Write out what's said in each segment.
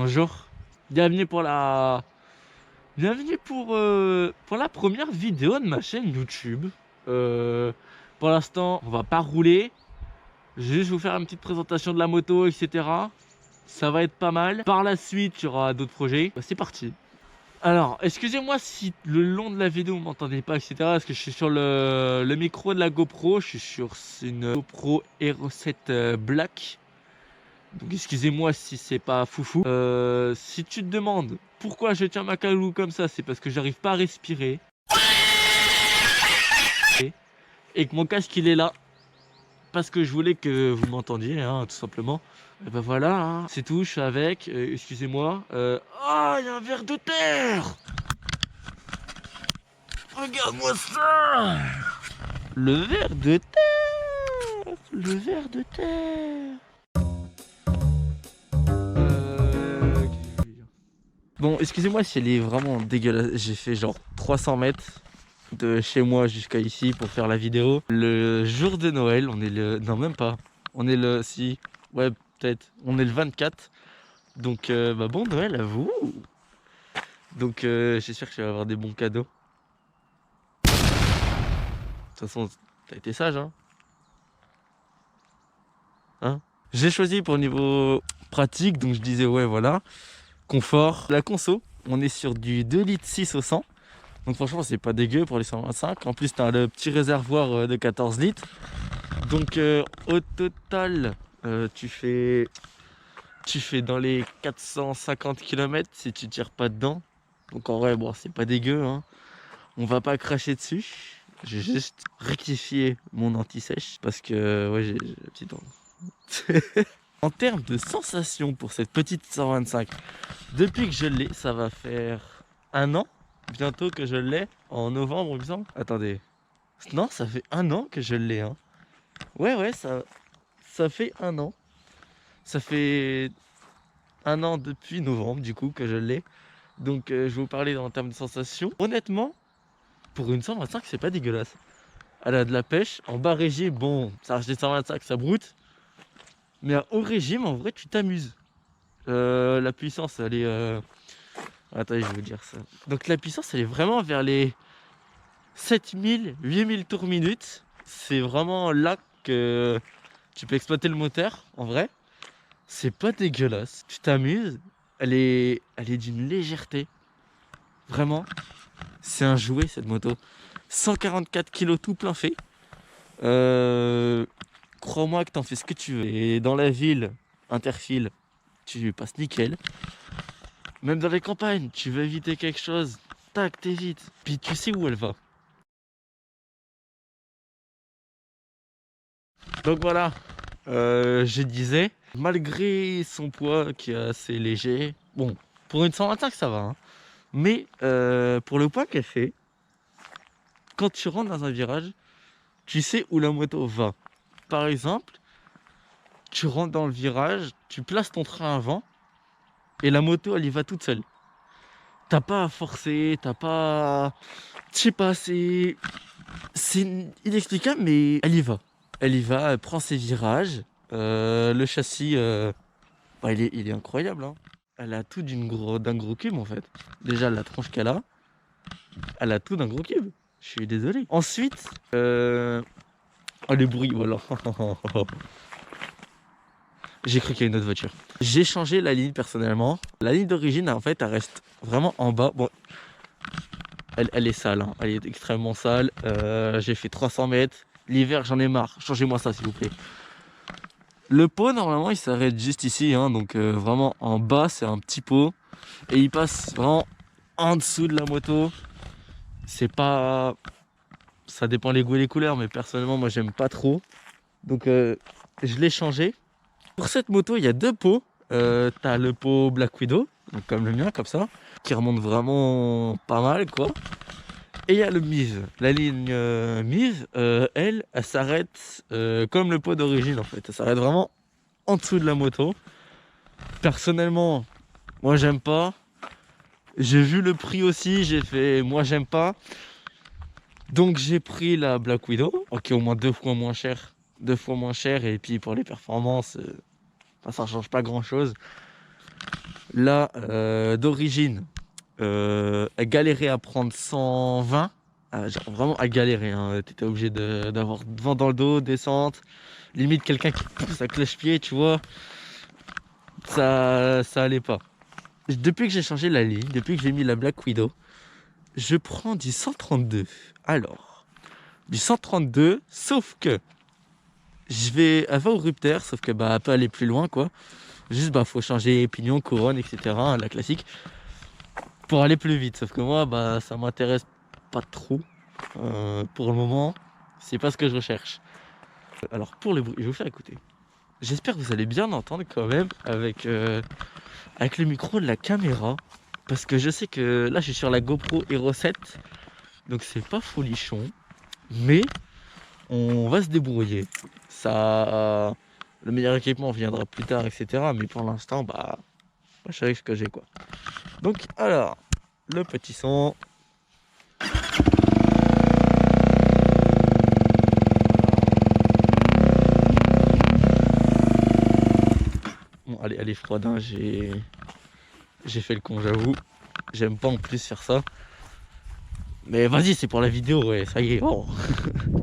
Bonjour, bienvenue pour la première vidéo de ma chaîne YouTube. Pour l'instant, on va pas rouler. Je vais juste vous faire une petite présentation de la moto, etc. Ça va être pas mal. Par la suite, il y aura d'autres projets. C'est parti. Alors, excusez-moi si le long de la vidéo vous m'entendez pas, etc. Parce que je suis sur le micro de la GoPro. Je suis sur une GoPro Hero 7 Black. Donc excusez-moi si c'est pas foufou. Si tu te demandes pourquoi je tiens ma calou comme ça, c'est parce que j'arrive pas à respirer. Et que mon casque il est là. Parce que je voulais que vous m'entendiez, hein, tout simplement. Et ben voilà, hein, c'est tout, je suis avec. Excusez-moi. Ah, il y a un ver de terre. Regarde-moi ça. Le ver de terre. Le ver de terre. Qu'est-ce que je veux dire? Bon, excusez-moi si elle est vraiment dégueulasse. J'ai fait genre 300 mètres de chez moi jusqu'à ici pour faire la vidéo. Le jour de Noël, on est le... Non, même pas. On est le... Si. Ouais, peut-être. On est le 24. Donc, bah bon Noël à vous. Donc, j'espère que tu vas avoir des bons cadeaux. De toute façon, t'as été sage, hein. Hein? J'ai choisi pour le niveau pratique, donc je disais, ouais, voilà. Confort. La conso, on est sur du 2 litres 6 au 100. Donc franchement c'est pas dégueu pour les 125. En plus t'as le petit réservoir de 14 litres. Donc au total tu fais dans les 450 km si tu tires pas dedans. Donc en vrai bon c'est pas dégueu, hein. On va pas cracher dessus. J'ai juste rectifié mon anti-sèche parce que ouais j'ai la petite dent. En termes de sensations pour cette petite 125, depuis que je l'ai, ça va faire un an bientôt que je l'ai, en novembre il me semble. Attendez, non ça fait un an que je l'ai, hein. Ouais ça fait un an. Ça fait un an depuis novembre du coup que je l'ai. Donc je vais vous parler en termes de sensations. Honnêtement, pour une 125 c'est pas dégueulasse. Elle a de la pêche, en bas régime, bon ça reste des 125 ça broute. Mais à haut régime en vrai tu t'amuses. La puissance elle est... Attendez je vais vous dire ça. Donc la puissance elle est vraiment vers les 7000, 8000 tours minute. C'est vraiment là que tu peux exploiter le moteur, en vrai. C'est pas dégueulasse. Tu t'amuses. Elle est d'une légèreté. Vraiment. C'est un jouet, cette moto. 144 kg tout plein fait. Crois-moi que t'en fais ce que tu veux. Et dans la ville, interfile, tu passes nickel. Même dans les campagnes, tu veux éviter quelque chose, tac, t'évites. Puis tu sais où elle va. Donc voilà, je disais, malgré son poids qui est assez léger, bon, pour une 125 ça va, hein, mais pour le poids qu'elle fait, quand tu rentres dans un virage, tu sais où la moto va. Par exemple, tu rentres dans le virage, tu places ton frein avant, et la moto elle y va toute seule. T'as pas à forcer, t'as pas... Je sais pas, c'est inexplicable, mais elle y va. Elle y va, elle prend ses virages. Le châssis, bah, il est incroyable, hein. Elle a tout d'un gros cube en fait. Déjà la tronche qu'elle a, elle a tout d'un gros cube. Je suis désolé. Ensuite, oh le bruit, voilà. J'ai cru qu'il y a une autre voiture. J'ai changé la ligne personnellement. La ligne d'origine, en fait, elle reste vraiment en bas. Bon, elle est sale, hein. Elle est extrêmement sale. J'ai fait 300 mètres. L'hiver, j'en ai marre. Changez-moi ça, s'il vous plaît. Le pot, normalement, il s'arrête juste ici, hein, donc vraiment en bas, c'est un petit pot. Et il passe vraiment en dessous de la moto. C'est pas... Ça dépend les goûts et les couleurs, mais personnellement, moi, j'aime pas trop. Donc, je l'ai changé. Pour cette moto, il y a deux pots. T'as le pot Black Widow, donc comme le mien, comme ça, qui remonte vraiment pas mal, quoi. Et il y a le Mive. La ligne Mive, elle s'arrête comme le pot d'origine, en fait. Elle s'arrête vraiment en dessous de la moto. Personnellement, moi j'aime pas. J'ai vu le prix aussi, j'ai fait moi j'aime pas. Donc j'ai pris la Black Widow, qui est au moins deux fois moins cher. Deux fois moins cher, et puis pour les performances, ça change pas grand chose. Là, d'origine, elle galérait à prendre 120. Genre vraiment à galérer, hein. T'étais obligé d'avoir vent dans le dos, descente. Limite quelqu'un qui pousse à cloche-pied, tu vois. Ça allait pas. Depuis que j'ai changé la ligne, depuis que j'ai mis la Black Widow, je prends du 132. Alors, du 132, sauf que elle va au Rupter, sauf que bah elle peut aller plus loin quoi. Juste bah faut changer pignon, couronne, etc. hein, la classique. Pour aller plus vite. Sauf que moi bah ça m'intéresse pas trop. Pour le moment, c'est pas ce que je recherche. Alors pour le bruit, je vais vous faire écouter. J'espère que vous allez bien entendre quand même avec le micro de la caméra. Parce que je sais que là je suis sur la GoPro Hero 7. Donc c'est pas folichon. Mais on va se débrouiller. Ça, le meilleur équipement viendra plus tard, etc. Mais pour l'instant, bah, je sais ce que j'ai quoi. Donc, alors, le petit son. Bon, allez, elle est froide, hein. J'ai fait le con, j'avoue. J'aime pas en plus faire ça. Mais vas-y, c'est pour la vidéo, ouais, ça y est. Oh.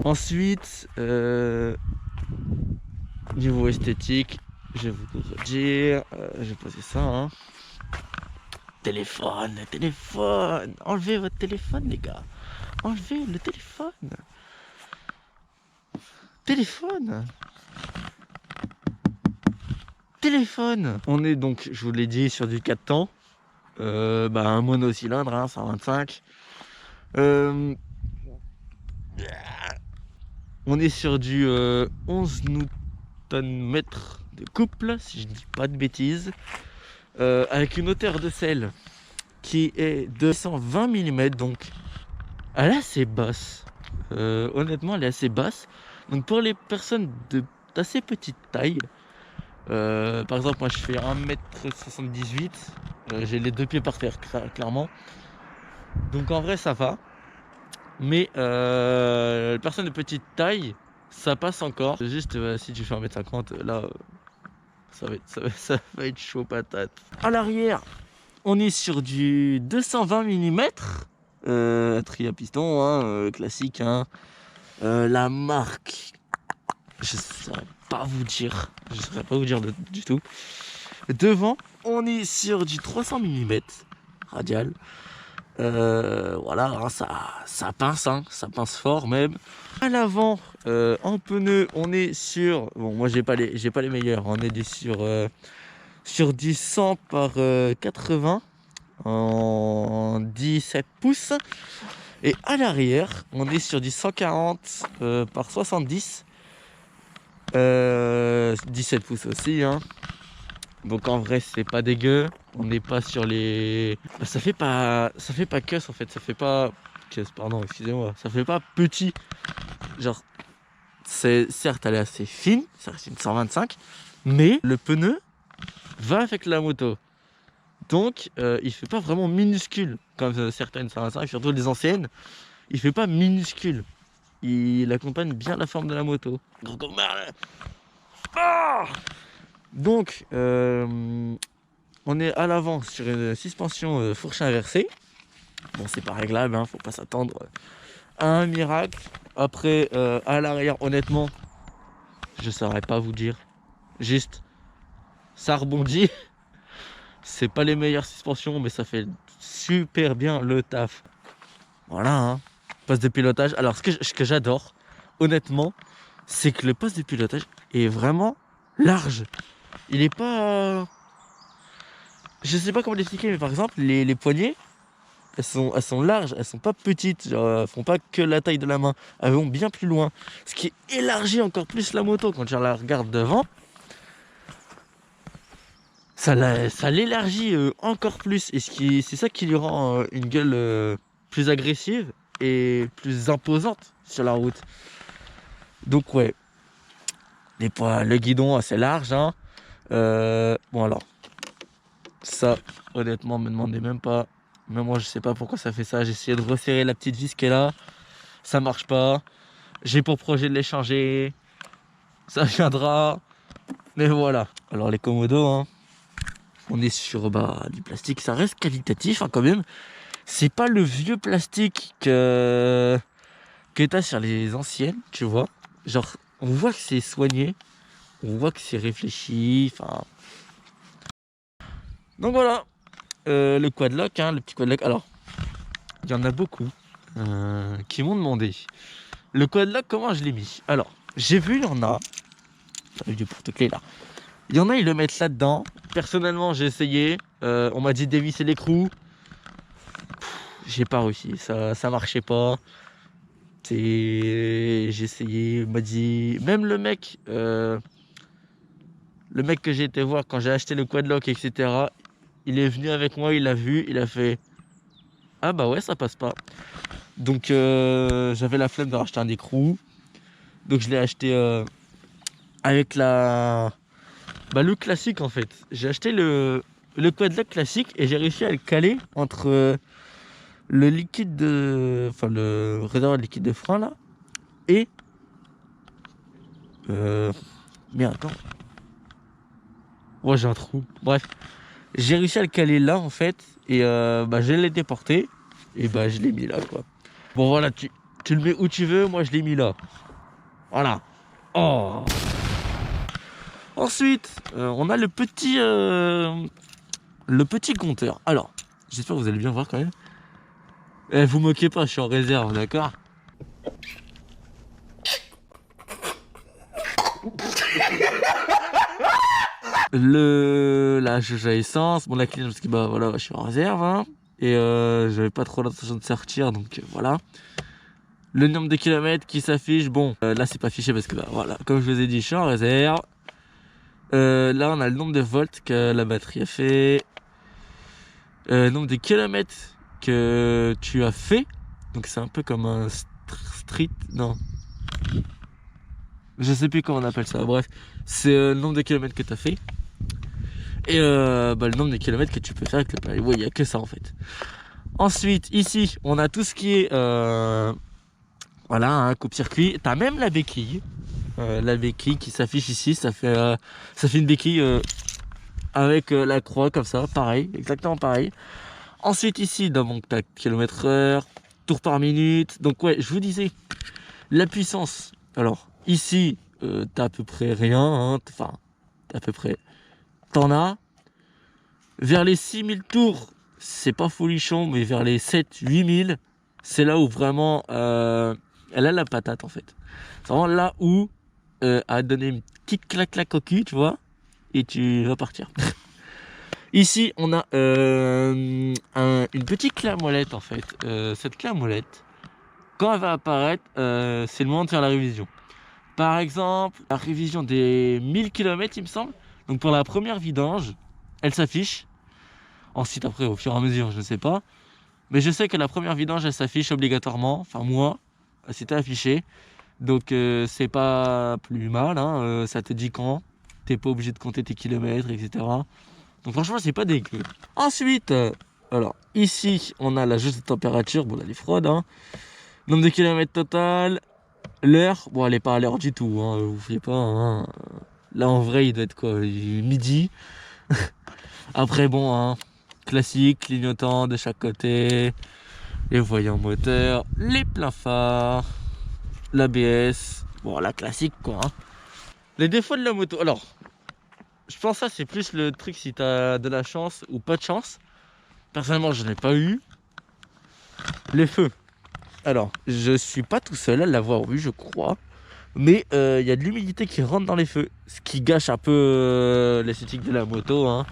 Ensuite, niveau esthétique, je vais vous dire, je vais poser ça, hein. Téléphone. Enlevez votre téléphone, les gars. Enlevez le téléphone. Téléphone. Téléphone. On est donc, je vous l'ai dit, sur du 4 temps. Bah, un monocylindre, hein, 125. On est sur du 11 Nm de couple, si je dis pas de bêtises. Avec une hauteur de selle qui est de 120 mm, donc elle est assez basse. Honnêtement, elle est assez basse. Donc pour les personnes d'assez petite taille, par exemple, moi je fais 1m78, j'ai les deux pieds par terre, clairement. Donc en vrai, ça va. Mais les personnes de petite taille, ça passe encore. C'est juste, si tu fais 1m50, là, ça va être chaud patate. À l'arrière, on est sur du 220 mm, tri à piston, hein, classique. Hein. La marque, je ne saurais pas vous dire. Du tout. Devant, on est sur du 300 mm radial. Voilà, hein, ça pince, hein, ça pince fort même. À l'avant, en pneu, on est sur. Bon, moi j'ai pas les meilleurs. On est sur du 100 par 80 en 17 pouces. Et à l'arrière, on est sur du 140 par 70. 17 pouces aussi, hein. Donc en vrai, c'est pas dégueu. On n'est pas sur les. Bah, ça fait pas cuss en fait. Ça fait pas cuss, pardon, excusez-moi. Ça fait pas petit. Genre, certes, elle est assez fine. Ça reste une 125, mais le pneu va avec la moto. Donc, il fait pas vraiment minuscule comme certaines 125, surtout les anciennes. Il fait pas minuscule. Il accompagne bien la forme de la moto. Ah donc, on est à l'avant sur une suspension fourche inversée. Bon, c'est pas réglable, hein, faut pas s'attendre à un miracle. Après, à l'arrière, honnêtement, je saurais pas vous dire. Juste, ça rebondit. C'est pas les meilleures suspensions, mais ça fait super bien le taf. Voilà, hein. Poste de pilotage. Alors, ce que j'adore, honnêtement, c'est que le poste de pilotage est vraiment large. Il est pas. Je sais pas comment l'expliquer, mais par exemple, les poignées, elles sont larges, elles sont pas petites, genre, elles font pas que la taille de la main, elles vont bien plus loin. Ce qui élargit encore plus la moto quand je la regarde devant. Ça l'élargit encore plus. Et c'est ça qui lui rend une gueule plus agressive et plus imposante sur la route. Donc ouais, le guidon assez large. Hein. Bon alors, ça honnêtement me demandez même pas. Même moi je sais pas pourquoi ça fait ça. J'ai essayé de resserrer la petite vis qui est là. Ça marche pas. J'ai pour projet de les changer. Ça viendra. Mais voilà. Alors les commodos, hein. On est sur du plastique, ça reste qualitatif hein, quand même. C'est pas le vieux plastique que t'as sur les anciennes, tu vois. Genre, on voit que c'est soigné, on voit que c'est réfléchi, enfin... Donc voilà, le quadlock, hein, le petit quadlock. Alors, il y en a beaucoup qui m'ont demandé. Le quadlock, comment je l'ai mis? Alors, j'ai vu, il y en a... du porte-clés là. Il y en a, ils le mettent là-dedans. Personnellement, j'ai essayé. On m'a dit dévisser l'écrou. J'ai pas réussi, ça marchait pas. J'ai essayé, il m'a dit... Même le mec que j'ai été voir quand j'ai acheté le quadlock, etc., il est venu avec moi, il a vu, il a fait... Ah bah ouais, ça passe pas. Donc j'avais la flemme de racheter un écrou. Donc je l'ai acheté avec le classique en fait. J'ai acheté le quadlock classique et j'ai réussi à le caler entre le liquide de... Enfin le réservoir de liquide de frein là. Et... Merde, attends. Ouais, j'ai un trou. Bref. J'ai réussi à le caler là en fait. Et je l'ai déporté. Et je l'ai mis là quoi. Bon voilà, tu le mets où tu veux, moi je l'ai mis là. Voilà. Oh. Ensuite, on a le petit compteur. Alors, j'espère que vous allez bien voir quand même. Vous moquez pas, je suis en réserve, d'accord? La jauge à essence, bon la clim parce que voilà, je suis en réserve hein, et j'avais pas trop l'intention de sortir donc voilà. Le nombre de kilomètres qui s'affiche, bon là c'est pas affiché parce que voilà, comme je vous ai dit, je suis en réserve. Là on a le nombre de volts que la batterie a fait, le nombre de kilomètres que tu as fait, donc c'est un peu comme un street, non, je sais plus comment on appelle ça, bref, c'est le nombre de kilomètres que tu as fait. Et le nombre de kilomètres que tu peux faire avec le pari. Ouais, il n'y a que ça en fait. Ensuite, ici, on a tout ce qui est voilà, un coupe-circuit. T'as même la béquille. La béquille qui s'affiche ici, ça fait une béquille avec la croix comme ça, pareil, exactement pareil. Ensuite ici, donc t'as km/h, tours par minute. Donc ouais, je vous disais, la puissance. Alors ici, t'as à peu près rien, hein, enfin, à peu près. T'en as. Vers les 6000 tours, c'est pas folichon, mais vers les 7-8000, c'est là où vraiment elle a la patate en fait. C'est vraiment là où elle a donné une petite claque au cul, tu vois, et tu vas partir. Ici, on a une petite clé à molette en fait. Cette clé à molette, quand elle va apparaître, c'est le moment de faire la révision. Par exemple, la révision des 1000 km, il me semble. Donc pour la première vidange, elle s'affiche. Ensuite, après, au fur et à mesure, je ne sais pas. Mais je sais que la première vidange, elle s'affiche obligatoirement. Enfin, moi, c'était affiché. Donc, c'est pas plus mal. Hein. Ça te dit quand. T'es pas obligé de compter tes kilomètres, etc. Donc, franchement, c'est pas dégueu. Ensuite, alors, ici, on a la jauge de température. Bon, là, elle est froide. Hein. Nombre de kilomètres total. L'heure. Bon, elle est pas à l'heure du tout. Hein. Vous faites pas. Hein. Là, en vrai, il doit être quoi? Midi. Après, bon, hein. Classique, clignotant de chaque côté, les voyants moteurs, les pleins phares, l'ABS, bon la classique quoi. Hein. Les défauts de la moto, alors je pense que ça c'est plus le truc si t'as de la chance ou pas de chance. Personnellement je n'ai pas eu. Les feux, alors je suis pas tout seul à l'avoir eu je crois, mais il y a de l'humidité qui rentre dans les feux, ce qui gâche un peu l'esthétique de la moto. Hein.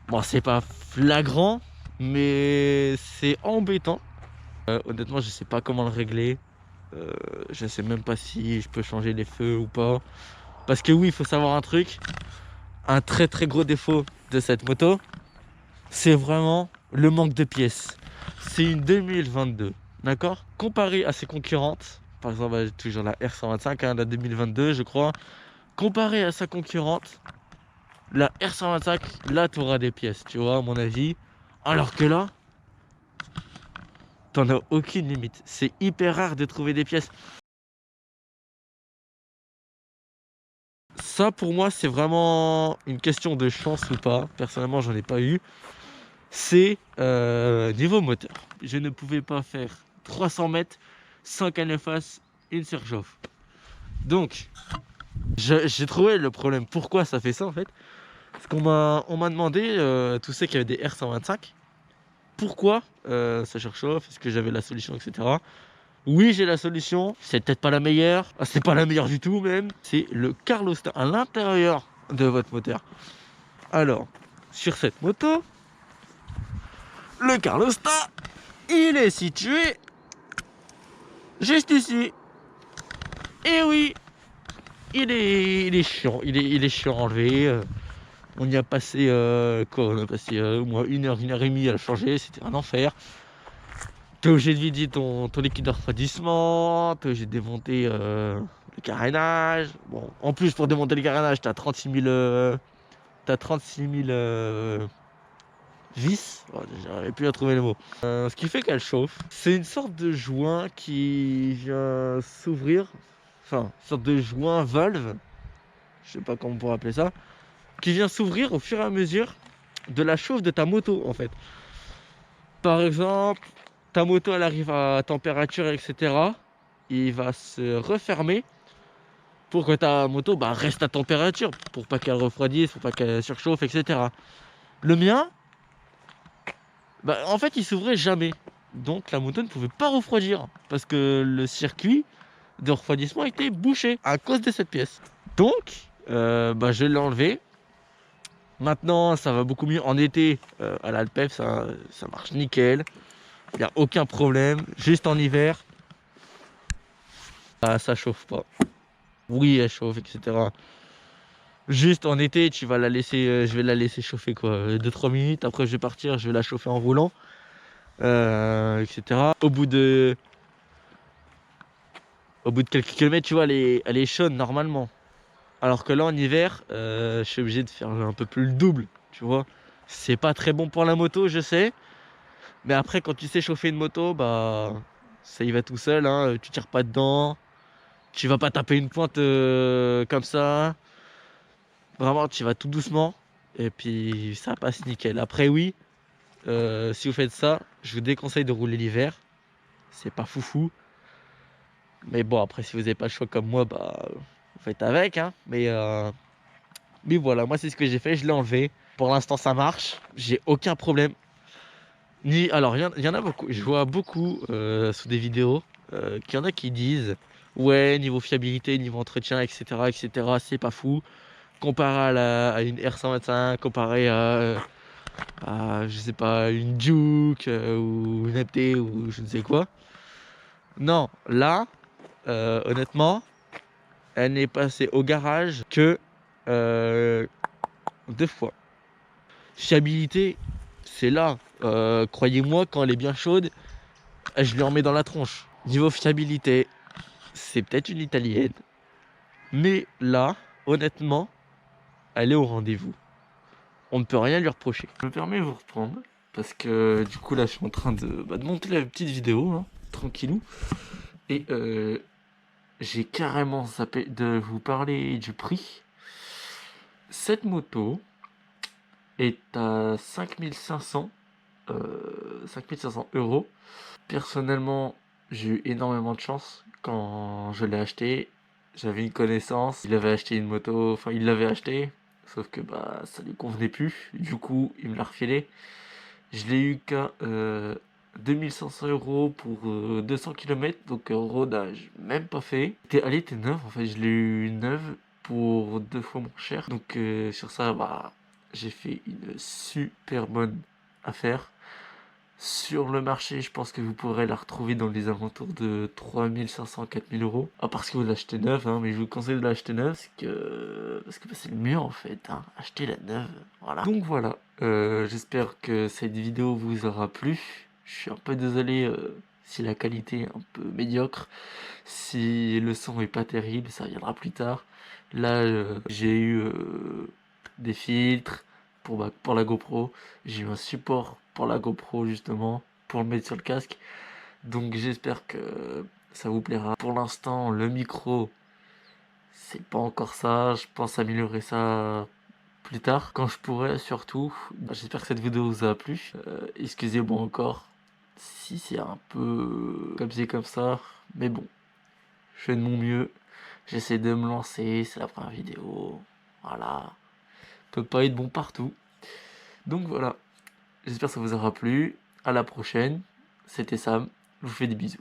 Bon c'est pas flagrant, mais c'est embêtant. Honnêtement, je sais pas comment le régler. Je sais même pas si je peux changer les feux ou pas. Parce que oui, il faut savoir un truc. Un très très gros défaut de cette moto, c'est vraiment le manque de pièces. C'est une 2022, d'accord? Comparé à ses concurrentes, par exemple, toujours la R125, hein, la 2022, je crois. Comparé à sa concurrente, la R125, là, tu auras des pièces, tu vois, à mon avis. Alors que là, t'en as aucune limite. C'est hyper rare de trouver des pièces. Ça, pour moi, c'est vraiment une question de chance ou pas. Personnellement, j'en ai pas eu. C'est niveau moteur. Je ne pouvais pas faire 300 mètres sans qu'elle ne fasse une surchauffe. Donc, j'ai trouvé le problème. Pourquoi ça fait ça en fait? Parce qu'on m'a demandé, tous ceux qui avaient des R125, pourquoi ça surchauffe, est-ce que j'avais la solution, etc. Oui, j'ai la solution. C'est peut-être pas la meilleure. Ah, c'est pas la meilleure du tout même. C'est le Carlostar à l'intérieur de votre moteur. Alors, sur cette moto, le Carlostar, il est situé juste ici. Et oui, il est chiant. Il est chiant à enlever. On y a passé quoi? On a passé au moins une heure et demie à le changer. C'était un enfer. T'es obligé de vider ton liquide de refroidissement. T'es obligé de démonter le carénage. Bon, en plus, pour démonter le carénage, t'as 36 000 vis. Oh, j'arrive plus à trouver le mot. Ce qui fait qu'elle chauffe. C'est une sorte de joint qui vient s'ouvrir. Enfin, une sorte de joint valve. Je sais pas comment on pourrait appeler ça. Qui vient s'ouvrir au fur et à mesure de la chauffe de ta moto, en fait. Par exemple, ta moto, elle arrive à température, etc. Il va se refermer pour que ta moto reste à température, pour pas qu'elle refroidisse, pour pas qu'elle surchauffe, etc. Le mien, en fait, il s'ouvrait jamais. Donc la moto ne pouvait pas refroidir parce que le circuit de refroidissement était bouché à cause de cette pièce. Donc, je l'ai enlevé. Maintenant, ça va beaucoup mieux. En été, à l'Alpef, ça marche nickel. Il n'y a aucun problème. Juste en hiver, ça chauffe pas. Oui, elle chauffe, etc. Juste en été, tu vas la laisser, je vais la laisser chauffer quoi, 2-3 minutes. Après, je vais partir, je vais la chauffer en roulant, etc. Au bout de quelques kilomètres, tu vois, elle est chaude normalement. Alors que là, en hiver, je suis obligé de faire un peu plus le double, tu vois. C'est pas très bon pour la moto, je sais. Mais après, quand tu sais chauffer une moto, ça y va tout seul, hein. Tu tires pas dedans. Tu vas pas taper une pointe comme ça. Vraiment, tu vas tout doucement. Et puis, ça passe nickel. Après, oui, si vous faites ça, je vous déconseille de rouler l'hiver. C'est pas foufou. Mais bon, après, si vous n'avez pas le choix comme moi, vous faites avec, hein. Mais voilà, moi, c'est ce que j'ai fait. Je l'ai enlevé. Pour l'instant, ça marche. J'ai aucun problème. Alors, il y en a beaucoup. Je vois beaucoup sous des vidéos qu'il y en a qui disent ouais, niveau fiabilité, niveau entretien, etc., etc., c'est pas fou. Comparé à une R125, comparé je sais pas, une Duke ou une MT ou je ne sais quoi. Non, là, honnêtement, elle n'est passée au garage que 2 fois. Fiabilité, c'est là. Croyez-moi, quand elle est bien chaude, je lui en mets dans la tronche. Niveau fiabilité, c'est peut-être une italienne. Mais là, honnêtement, elle est au rendez-vous. On ne peut rien lui reprocher. Je me permets de vous reprendre. Parce que du coup là je suis en train de monter la petite vidéo, hein, tranquillou. Et j'ai carrément zappé de vous parler du prix. Cette moto est à 5500 euros. Personnellement, j'ai eu énormément de chance quand je l'ai acheté. J'avais une connaissance, il avait acheté une moto, enfin il l'avait acheté, sauf que ça lui convenait plus. Du coup, il me l'a refilé. Je l'ai eu qu'à 2500 euros pour 200 km, donc rodage même pas fait. Elle était neuve, en fait, je l'ai eu neuve pour 2 fois moins cher. Donc sur ça, j'ai fait une super bonne affaire. Sur le marché, je pense que vous pourrez la retrouver dans les alentours de 3500-4000 euros. À part si vous l'achetez neuve, hein, mais je vous conseille de l'acheter neuve parce que c'est le mieux en fait. Hein, acheter la neuve. Voilà. Donc voilà, j'espère que cette vidéo vous aura plu. Je suis un peu désolé si la qualité est un peu médiocre. Si le son est pas terrible, ça viendra plus tard. Là, j'ai eu des filtres pour la GoPro. J'ai eu un support pour la GoPro justement, pour le mettre sur le casque. Donc j'espère que ça vous plaira. Pour l'instant, le micro c'est pas encore ça. Je pense améliorer ça plus tard, quand je pourrai surtout. J'espère que cette vidéo vous a plu. Excusez-moi encore si c'est un peu comme ci comme ça, mais bon, je fais de mon mieux. J'essaie de me lancer, c'est la première vidéo. Voilà. Peut pas être bon partout. Donc voilà. J'espère que ça vous aura plu. À la prochaine. C'était Sam. Je vous fais des bisous.